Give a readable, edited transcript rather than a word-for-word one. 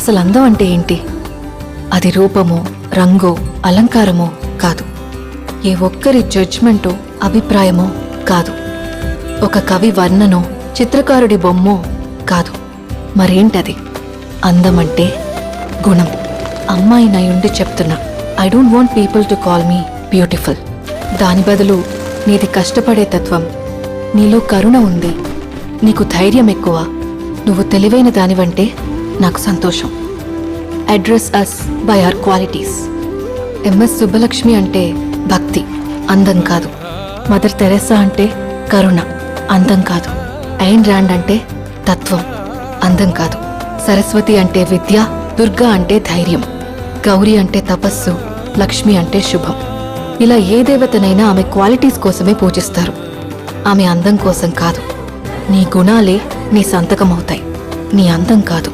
అసలు అందం అంటే ఏంటి? అది రూపమో, రంగో, అలంకారమో కాదు. ఏ ఒక్కరి జడ్జ్మెంటో, అభిప్రాయమో కాదు. ఒక కవి వర్ణనో, చిత్రకారుడి బొమ్మో కాదు. మరేంటది? అందమంటే గుణం. అమ్మాయి నయుండి చెప్తున్నా, I don't want people to call me beautiful. దాని బదులు నీది కష్టపడే తత్వం, నీలో కరుణ ఉంది, నీకు ధైర్యం ఎక్కువ, నువ్వు తెలివైన దానివంటే నాకు సంతోషం. Address us by our qualities. M S Subbalakshmi అంటే భక్తి, అందం కాదు. మదర్ తెరెసా అంటే కరుణ, అందం కాదు. ఐన్ ర్యాండ్ అంటే తత్వం, అందం కాదు. సరస్వతి అంటే విద్య, దుర్గా అంటే ధైర్యం, గౌరీ అంటే తపస్సు, లక్ష్మి అంటే శుభం. ఇలా ఏ దేవతనైనా ఆమె క్వాలిటీస్ కోసమే పూజిస్తారు, ఆమె అందం కోసం కాదు. నీ గుణాలే నీ సంతకమవుతాయి, నీ అందం కాదు.